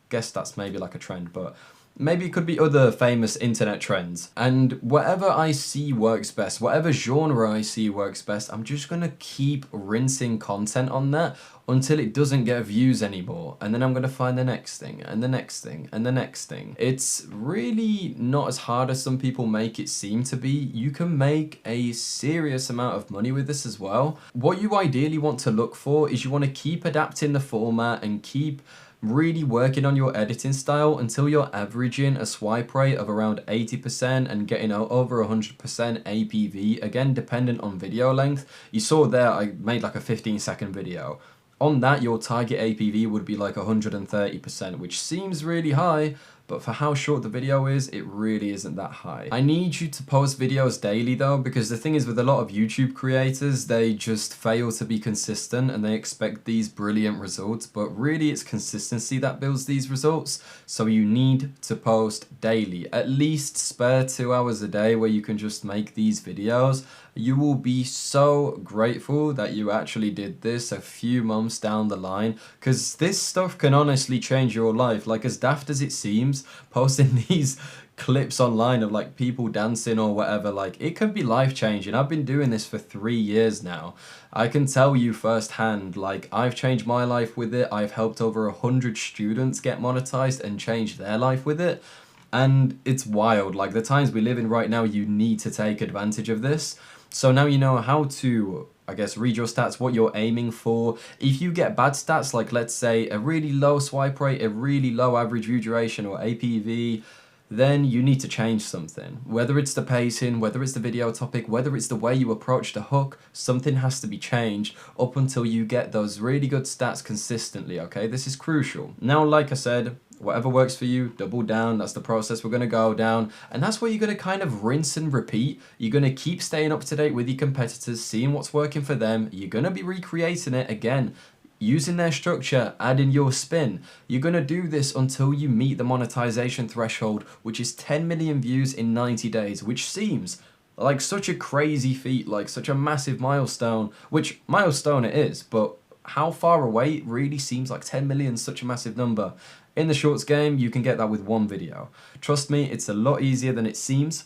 Guess that's maybe like a trend, but maybe it could be other famous internet trends. And whatever I see works best, whatever genre I see works best, I'm just going to keep rinsing content on that until it doesn't get views anymore. And then I'm going to find the next thing, and the next thing, and the next thing. It's really not as hard as some people make it seem to be. You can make a serious amount of money with this as well. What you ideally want to look for is you want to keep adapting the format and keep really working on your editing style until you're averaging a swipe rate of around 80% and getting over 100% APV, again dependent on video length. You saw there I made like a 15-second video. On that, your target APV would be like 130%, which seems really high, but for how short the video is, it really isn't that high. I need you to post videos daily though, because the thing is with a lot of YouTube creators, they just fail to be consistent and they expect these brilliant results, but really it's consistency that builds these results. So you need to post daily, at least spare 2 hours a day where you can just make these videos. You will be so grateful that you actually did this a few months down the line, because this stuff can honestly change your life. Like, as daft as it seems, posting these clips online of like people dancing or whatever, like it can be life-changing. I've been doing this for 3 years now. I can tell you firsthand, like I've changed my life with it. I've helped over 100 students get monetized and change their life with it. And it's wild. Like the times we live in right now, you need to take advantage of this. So now you know how to, I guess, read your stats, what you're aiming for. If you get bad stats, like let's say a really low swipe rate, a really low average view duration or APV, then you need to change something. Whether it's the pacing, whether it's the video topic, whether it's the way you approach the hook, something has to be changed up until you get those really good stats consistently, okay? This is crucial. Now, like I said, whatever works for you, double down. That's the process we're going to go down. And that's where you're going to kind of rinse and repeat. You're going to keep staying up to date with your competitors, seeing what's working for them. You're going to be recreating it again, using their structure, adding your spin. You're going to do this until you meet the monetization threshold, which is 10 million views in 90 days, which seems like such a crazy feat, like such a massive milestone, which milestone it is, but how far away it really seems like 10 million is such a massive number. In the shorts game, you can get that with one video. Trust me, it's a lot easier than it seems.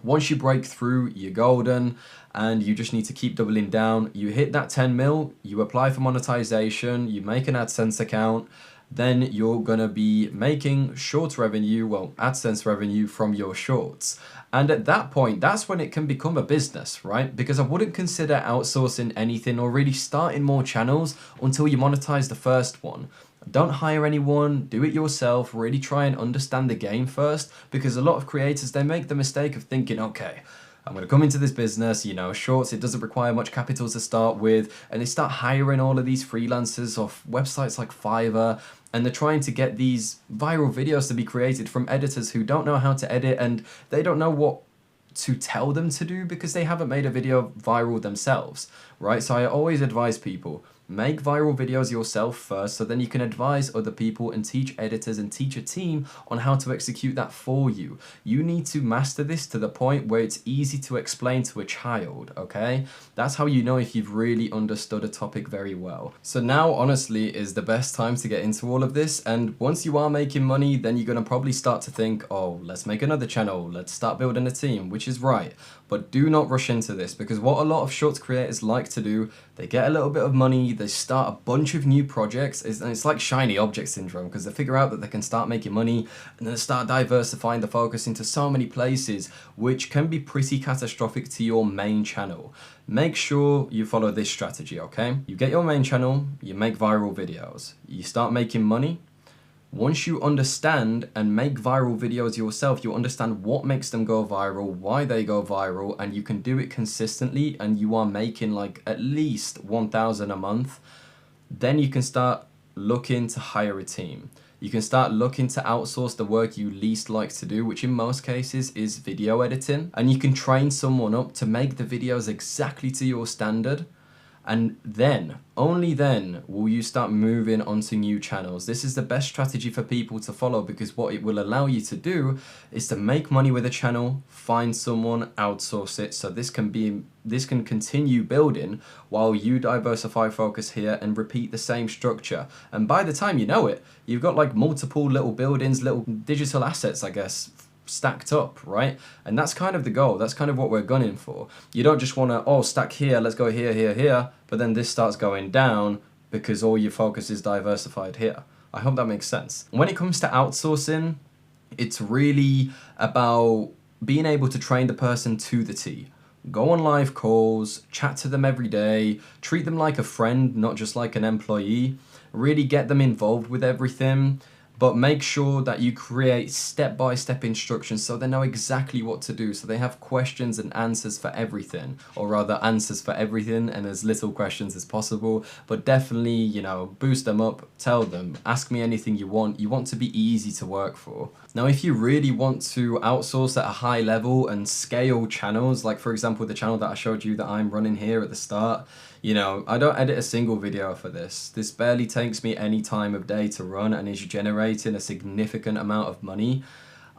Once you break through, you're golden, and you just need to keep doubling down. You hit that 10 mil, you apply for monetization, you make an AdSense account, then you're gonna be making shorts revenue, well, AdSense revenue from your shorts. And at that point, that's when it can become a business, right? Because I wouldn't consider outsourcing anything or really starting more channels until you monetize the first one. Don't hire anyone, do it yourself, really try and understand the game first, because a lot of creators, they make the mistake of thinking, okay, I'm going to come into this business, you know, shorts, it doesn't require much capital to start with, and they start hiring all of these freelancers off websites like Fiverr, and they're trying to get these viral videos to be created from editors who don't know how to edit, and they don't know what to tell them to do because they haven't made a video viral themselves, right? So I always advise people, make viral videos yourself first, so then you can advise other people and teach editors and teach a team on how to execute that for you. You need to master this to the point where it's easy to explain to a child, okay? That's how you know if you've really understood a topic very well. So now, honestly, is the best time to get into all of this, and once you are making money, then you're gonna probably start to think, oh, let's make another channel, let's start building a team, which is right. But do not rush into this, because what a lot of shorts creators like to do, they get a little bit of money, they start a bunch of new projects, and it's like shiny object syndrome, because they figure out that they can start making money, and then they start diversifying the focus into so many places, which can be pretty catastrophic to your main channel. Make sure you follow this strategy, okay? You get your main channel, you make viral videos, you start making money. Once you understand and make viral videos yourself, you understand what makes them go viral, why they go viral, and you can do it consistently, and you are making like at least 1,000 a month, then you can start looking to hire a team. You can start looking to outsource the work you least like to do, which in most cases is video editing, and you can train someone up to make the videos exactly to your standard. And then, only then, will you start moving onto new channels. This is the best strategy for people to follow, because what it will allow you to do is to make money with a channel, find someone, outsource it. So this can continue building while you diversify focus here and repeat the same structure. And by the time you know it, you've got like multiple little buildings, little digital assets, I guess, stacked up, right? And that's kind of the goal. That's kind of what we're gunning for. You don't just want to, oh, stack here, let's go here, here, here, but then this starts going down because all your focus is diversified here. I hope that makes sense. When it comes to outsourcing, it's really about being able to train the person to the T. Go on live calls, chat to them every day, treat them like a friend, not just like an employee. Really get them involved with everything. But make sure that you create step-by-step instructions so they know exactly what to do, so they have questions and answers for everything, or rather answers for everything and as little questions as possible. But definitely, you know, boost them up, tell them, ask me anything you want. You want to be easy to work for. Now, if you really want to outsource at a high level and scale channels, like for example the channel that I showed you that I'm running here at the start, you know, I don't edit a single video for this. This barely takes me any time of day to run and is generating a significant amount of money.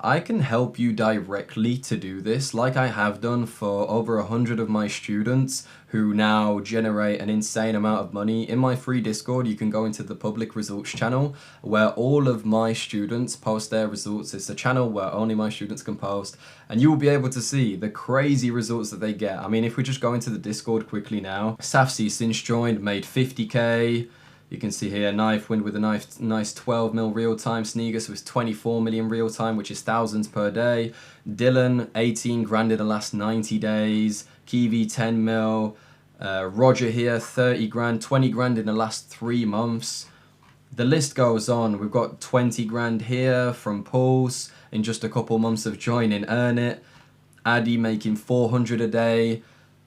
I can help you directly to do this, like I have done for over 100 of my students who now generate an insane amount of money. In my free Discord, you can go into the public results channel where all of my students post their results. It's a channel where only my students can post, and you will be able to see the crazy results that they get. I mean, if we just go into the Discord quickly now, Safsi since joined made 50k. You can see here, Knife win with a nice 12 mil real time. Sneagus was 24 million real time, which is thousands per day. Dylan, 18 grand in the last 90 days. Kiwi, 10 mil. Roger here, 30 grand, 20 grand in the last 3 months. The list goes on. We've got 20 grand here from Pulse in just a couple months of joining Earn It. Addy making 400 a day.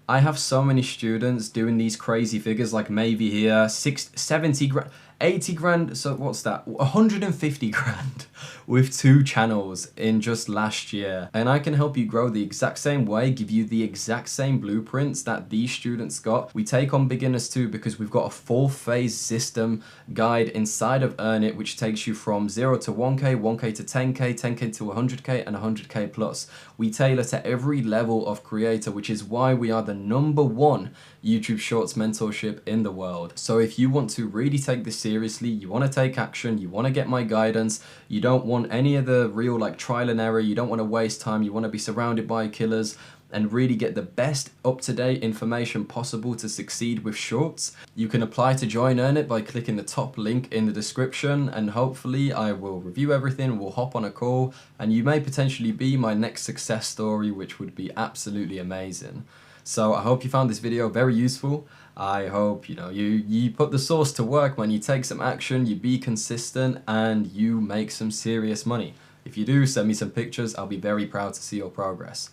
I have so many students doing these crazy figures, like Maybe here, 70 grand, 80 grand, so what's that? 150 grand with 2 channels in just last year. And I can help you grow the exact same way, give you the exact same blueprints that these students got. We take on beginners too, because we've got a 4-phase system guide inside of Earn It, which takes you from 0 to 1K, 1K to 10K, 10K to 100K, and 100K plus. We tailor to every level of creator, which is why we are the #1 YouTube Shorts mentorship in the world. So if you want to really take this seriously, you want to take action, you want to get my guidance, you don't want any of the real like trial and error, you don't want to waste time, you want to be surrounded by killers and really get the best up-to-date information possible to succeed with shorts, you can apply to join Earn It by clicking the top link in the description, and hopefully I will review everything, we'll hop on a call, and you may potentially be my next success story, which would be absolutely amazing. So I hope you found this video very useful. I hope, you know, you put the sauce to work, man. You take some action, you be consistent, and you make some serious money. If you do, send me some pictures. I'll be very proud to see your progress.